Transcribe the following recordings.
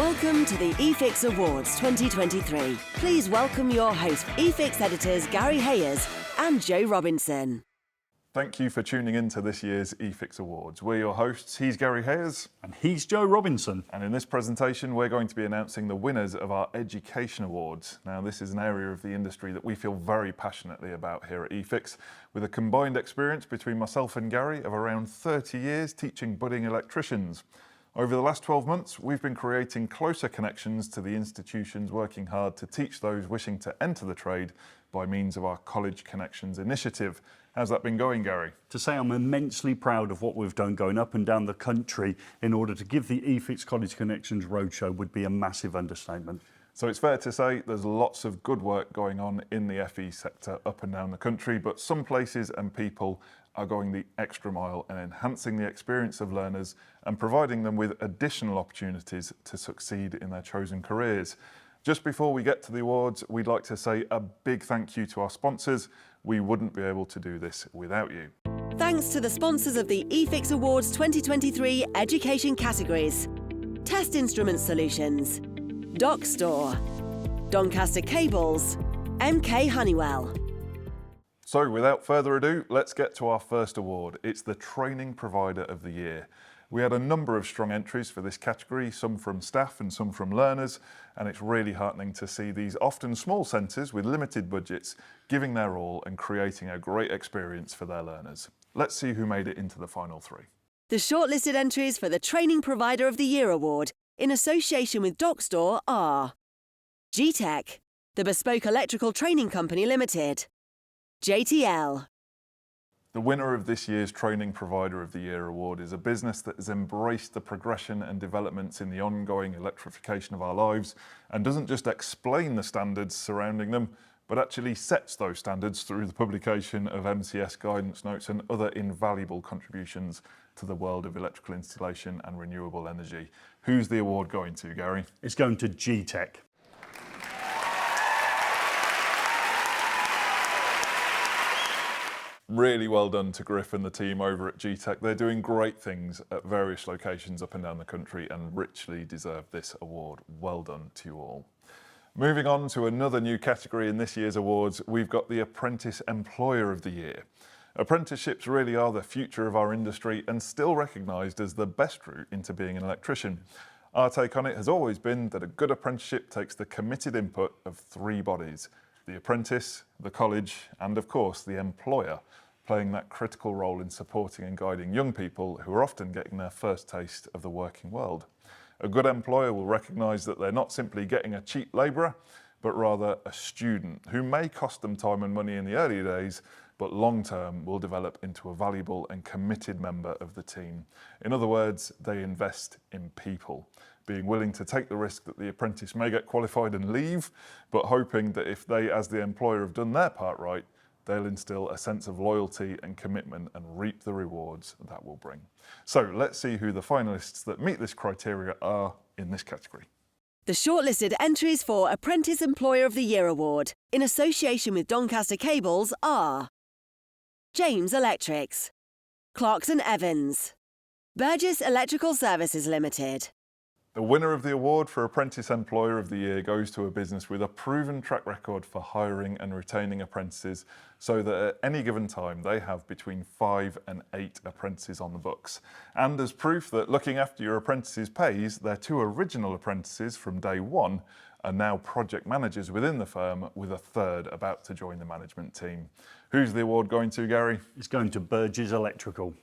Welcome to the eFIXX Awards 2023. Please welcome your host, eFIXX editors Gary Hayes and Joe Robinson. Thank you for tuning in to this year's eFIXX Awards. We're your hosts, he's Gary Hayes. And he's Joe Robinson. And in this presentation, we're going to be announcing the winners of our Education Awards. Now, this is an area of the industry that we feel very passionately about here at eFIXX, with a combined experience between myself and Gary of around 30 years teaching budding electricians. Over the last 12 months, we've been creating closer connections to the institutions working hard to teach those wishing to enter the trade by means of our College Connections initiative. How's that been going, Gary? To say I'm immensely proud of what we've done going up and down the country in order to give the eFIXX College Connections Roadshow would be a massive understatement. So it's fair to say there's lots of good work going on in the FE sector up and down the country, but some places and people are going the extra mile and enhancing the experience of learners and providing them with additional opportunities to succeed in their chosen careers. Just before we get to the awards, we'd like to say a big thank you to our sponsors. We wouldn't be able to do this without you. Thanks to the sponsors of the eFIXX Awards 2023 education categories: Test Instrument Solutions, Dock Store, Doncaster Cables, MK Honeywell. So without further ado, let's get to our first award. It's the Training Provider of the Year. We had a number of strong entries for this category, some from staff and some from learners, and it's really heartening to see these often small centres with limited budgets giving their all and creating a great experience for their learners. Let's see who made it into the final three. The shortlisted entries for the Training Provider of the Year award in association with Dock Store are GTEC, the Bespoke Electrical Training Company Limited, JTL. The winner of this year's Training Provider of the Year award is a business that has embraced the progression and developments in the ongoing electrification of our lives and doesn't just explain the standards surrounding them, but actually sets those standards through the publication of MCS guidance notes and other invaluable contributions to the world of electrical installation and renewable energy. Who's the award going to, Gary? It's going to GTEC. Really well done to Griff and the team over at GTEC. They're doing great things at various locations up and down the country and richly deserve this award. Well done to you all. Moving on to another new category in this year's awards, we've got the Apprentice Employer of the Year. Apprenticeships really are the future of our industry and still recognised as the best route into being an electrician. Our take on it has always been that a good apprenticeship takes the committed input of three bodies: the apprentice, the college, and of course the employer, playing that critical role in supporting and guiding young people who are often getting their first taste of the working world. A good employer will recognise that they're not simply getting a cheap labourer, but rather a student who may cost them time and money in the early days, but long term will develop into a valuable and committed member of the team. In other words, they invest in people, being willing to take the risk that the apprentice may get qualified and leave, but hoping that if they, as the employer, have done their part right, they'll instill a sense of loyalty and commitment and reap the rewards that will bring. So let's see who the finalists that meet this criteria are in this category. The shortlisted entries for Apprentice Employer of the Year award in association with Doncaster Cables are James Electrics, Clarkson Evans, Burgess Electrical Services Limited. The winner of the award for Apprentice Employer of the Year goes to a business with a proven track record for hiring and retaining apprentices, so that at any given time they have between 5 and 8 apprentices on the books. And as proof that looking after your apprentices pays, their 2 original apprentices from day one are now project managers within the firm, with a 3rd about to join the management team. Who's the award going to, Gary? It's going to Burgess Electrical.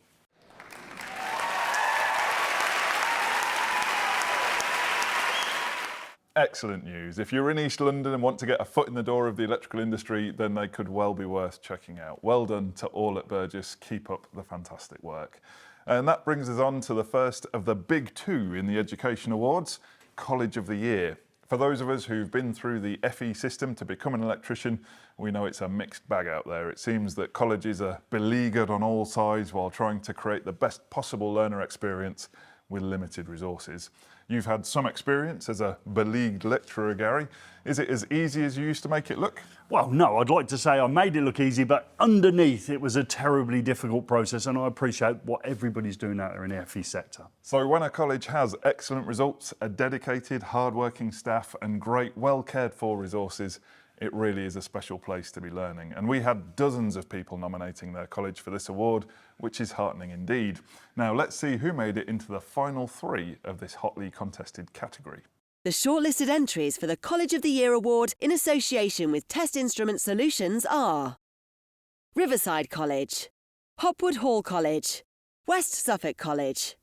Excellent news. If you're in East London and want to get a foot in the door of the electrical industry, then they could well be worth checking out. Well done to all at Burgess. Keep up the fantastic work. And that brings us on to the first of the big 2 in the Education Awards, College of the Year. For those of us who've been through the FE system to become an electrician, we know it's a mixed bag out there. It seems that colleges are beleaguered on all sides while trying to create the best possible learner experience with limited resources. You've had some experience as a beleaguered lecturer, Gary. Is it as easy as you used to make it look? Well, no, I'd like to say I made it look easy, but underneath it was a terribly difficult process, and I appreciate what everybody's doing out there in the FE sector. So when a college has excellent results, a dedicated, hard-working staff and great, well-cared-for resources, it really is a special place to be learning. And we had dozens of people nominating their college for this award, which is heartening indeed. Now let's see who made it into the final 3 of this hotly contested category. The shortlisted entries for the College of the Year award in association with Test Instrument Solutions are Riverside College, Hopwood Hall College, West Suffolk College.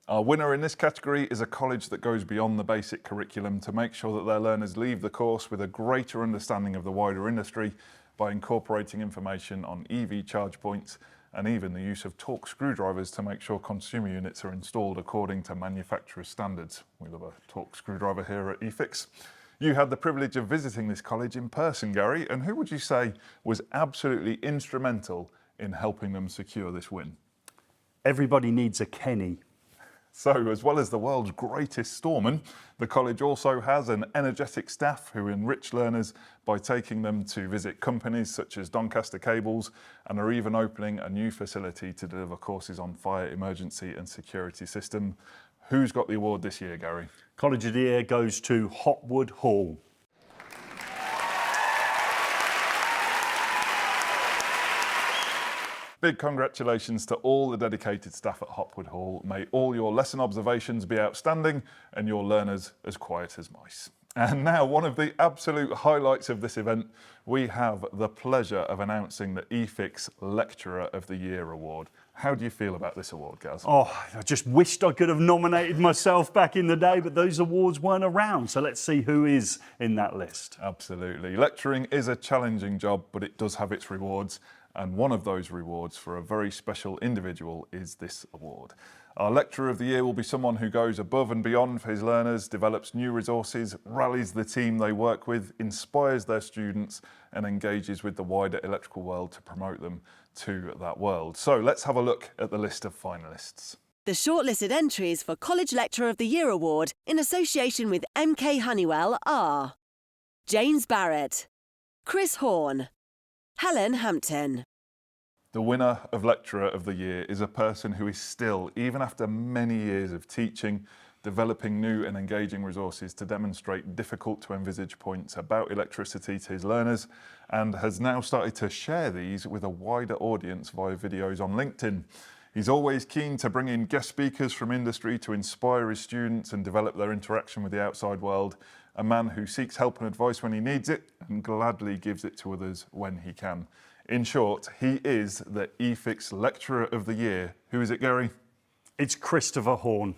Our winner in this category is a college that goes beyond the basic curriculum to make sure that their learners leave the course with a greater understanding of the wider industry by incorporating information on EV charge points and even the use of torque screwdrivers to make sure consumer units are installed according to manufacturer's standards. We love a torque screwdriver here at eFIXX. You had the privilege of visiting this college in person, Gary, and who would you say was absolutely instrumental in helping them secure this win? Everybody needs a Kenny. So, as well as the world's greatest storeman, the college also has an energetic staff who enrich learners by taking them to visit companies such as Doncaster Cables, and are even opening a new facility to deliver courses on fire, emergency and security system. Who's got the award this year, Gary? College of the Year goes to Hopwood Hall. Big congratulations to all the dedicated staff at Hopwood Hall. May all your lesson observations be outstanding and your learners as quiet as mice. And now, one of the absolute highlights of this event, we have the pleasure of announcing the eFIXX Lecturer of the Year award. How do you feel about this award, Gaz? Oh, I just wished I could have nominated myself back in the day, but those awards weren't around. So let's see who is in that list. Absolutely. Lecturing is a challenging job, but it does have its rewards. And one of those rewards for a very special individual is this award. Our Lecturer of the Year will be someone who goes above and beyond for his learners, develops new resources, rallies the team they work with, inspires their students and engages with the wider electrical world to promote them to that world. So let's have a look at the list of finalists. The shortlisted entries for College Lecturer of the Year award in association with MK Honeywell are James Barrett, Chris Horn, Helen Hampton. The winner of Lecturer of the Year is a person who is still, even after many years of teaching, developing new and engaging resources to demonstrate difficult to envisage points about electricity to his learners, and has now started to share these with a wider audience via videos on LinkedIn. He's always keen to bring in guest speakers from industry to inspire his students and develop their interaction with the outside world. A man who seeks help and advice when he needs it and gladly gives it to others when he can. In short, he is the eFIXX Lecturer of the Year. Who is it, Gary? It's Christopher Horn.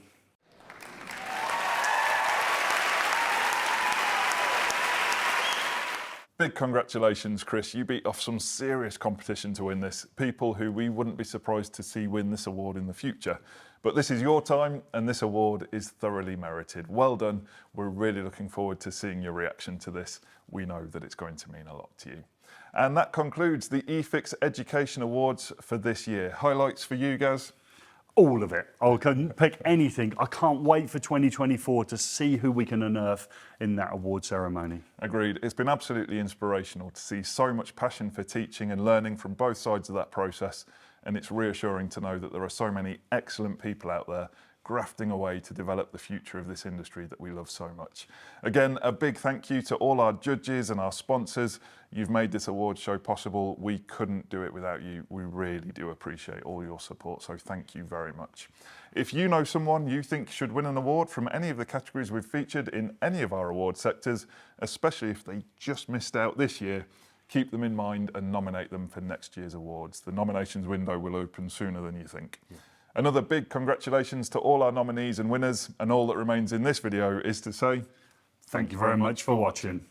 Big congratulations, Chris. You beat off some serious competition to win this. People who we wouldn't be surprised to see win this award in the future. But this is your time and this award is thoroughly merited. Well done. We're really looking forward to seeing your reaction to this. We know that it's going to mean a lot to you. And that concludes the eFIXX Education Awards for this year. Highlights for you, Gaz? All of it. I couldn't pick anything. I can't wait for 2024 to see who we can unearth in that award ceremony. Agreed. It's been absolutely inspirational to see so much passion for teaching and learning from both sides of that process. And it's reassuring to know that there are so many excellent people out there grafting away to develop the future of this industry that we love so much. Again, a big thank you to all our judges and our sponsors. You've made this award show possible. We couldn't do it without you. We really do appreciate all your support, so thank you very much. If you know someone you think should win an award from any of the categories we've featured in any of our award sectors, especially if they just missed out this year, keep them in mind and nominate them for next year's awards. The nominations window will open sooner than you think. Yeah. Another big congratulations to all our nominees and winners, and all that remains in this video is to say thank you very much for watching.